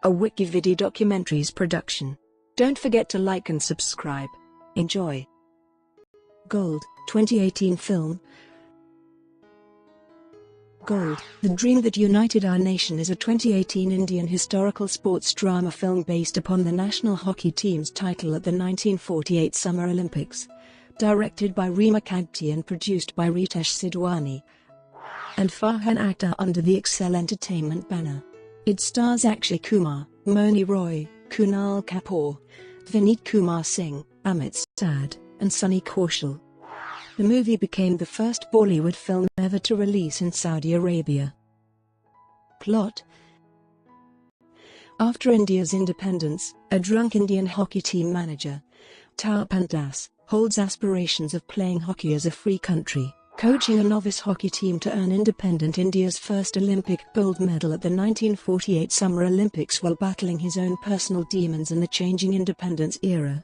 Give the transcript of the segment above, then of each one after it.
a WikiVidi Documentaries production. Don't forget to like and subscribe. Enjoy. Gold, 2018 film. Gold, The Dream That United Our Nation is a 2018 Indian historical sports drama film based upon the national hockey team's title at the 1948 Summer Olympics. Directed by Reema Kagti and produced by Ritesh Sidhwani and Farhan Akhtar under the Excel Entertainment banner. It stars Akshay Kumar, Mouni Roy, Kunal Kapoor, Vineet Kumar Singh, Amit Sadh, and Sunny Kaushal. The movie became the first Bollywood film ever to release in Saudi Arabia. Plot: after India's independence, a drunk Indian hockey team manager, Tapan Das, holds aspirations of playing hockey as a free country, coaching a novice hockey team to earn independent India's first Olympic gold medal at the 1948 Summer Olympics while battling his own personal demons in the changing independence era.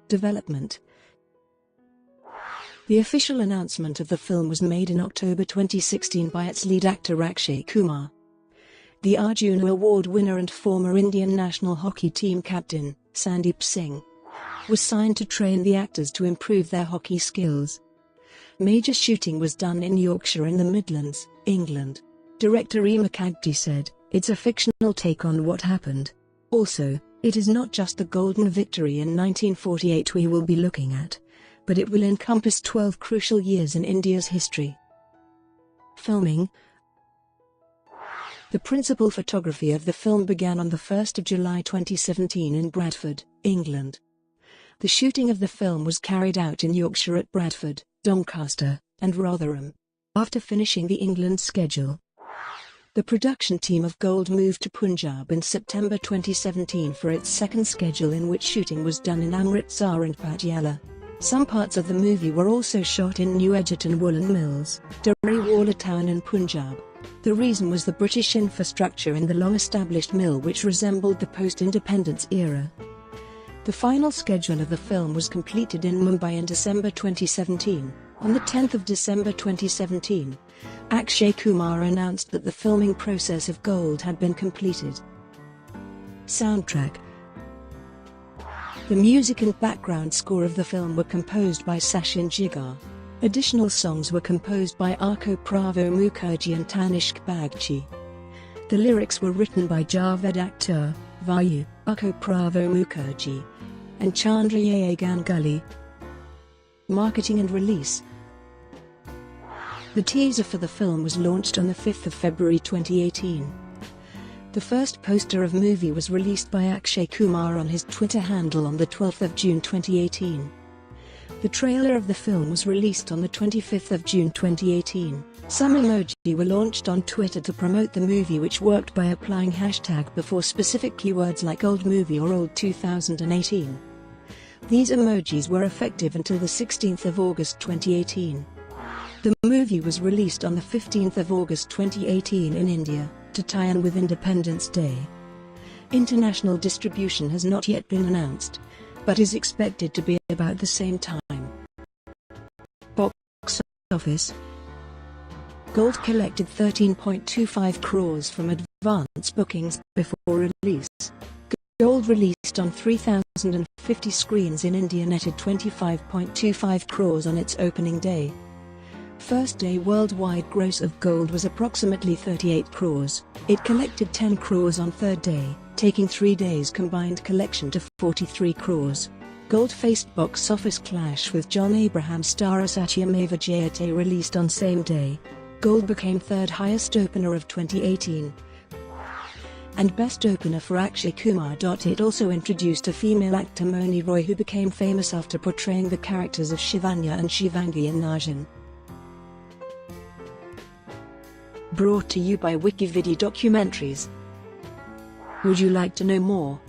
Development: the official announcement of the film was made in October 2016 by its lead actor Akshay Kumar. The Arjuna Award winner and former Indian national hockey team captain, Sandeep Singh, was signed to train the actors to improve their hockey skills. Major shooting was done in Yorkshire in the Midlands, England. Director Reema Kagti said, "It's a fictional take on what happened. Also, it is not just the golden victory in 1948 we will be looking at, but it will encompass 12 crucial years in India's history." Filming: the principal photography of the film began on the 1st of July 2017 in Bradford, England. The shooting of the film was carried out in Yorkshire at Bradford, Doncaster, and Rotherham. After finishing the England schedule, the production team of Gold moved to Punjab in September 2017 for its second schedule, in which shooting was done in Amritsar and Patiala. Some parts of the movie were also shot in New Egerton Woolen Mills, Darewala town in Punjab. The reason was the British infrastructure in the long-established mill, which resembled the post-independence era. The final schedule of the film was completed in Mumbai in December 2017. On the 10th of December 2017, Akshay Kumar announced that the filming process of Gold had been completed. Soundtrack: the music and background score of the film were composed by Sachin Jigar. Additional songs were composed by Akhtar Mukherjee and Tanishq Bagchi. The lyrics were written by Javed Akhtar, Vayu, Akhtar Mukherjee, and Chandraya Ganguly. Marketing and release: the teaser for the film was launched on the 5th of February 2018. The first poster of movie was released by Akshay Kumar on his Twitter handle on the 12th of June 2018. The trailer of the film was released on the 25th of June 2018. Some emoji were launched on Twitter to promote the movie, which worked by applying hashtag before specific keywords like old movie or old 2018. These emojis were effective until the 16th of August 2018. The movie was released on the 15th of August 2018 in India, to tie in with Independence Day. International distribution has not yet been announced, but is expected to be about the same time. Box office: Gold collected 13.25 crores from advance bookings before release. Gold, released on 3,050 screens in India, netted 25.25 crores on its opening day. First day worldwide gross of Gold was approximately 38 crores. It collected 10 crores on third day, taking 3 days combined collection to 43 crores. Gold faced box office clash with John Abraham's star Satyameva Jayate, released on same day. Gold became third highest opener of 2018 and best opener for Akshay Kumar. It also introduced a female actor, Mouni Roy, who became famous after portraying the characters of Shivanya and Shivangi in Najan. Brought to you by WikiVidi Documentaries. Would you like to know more?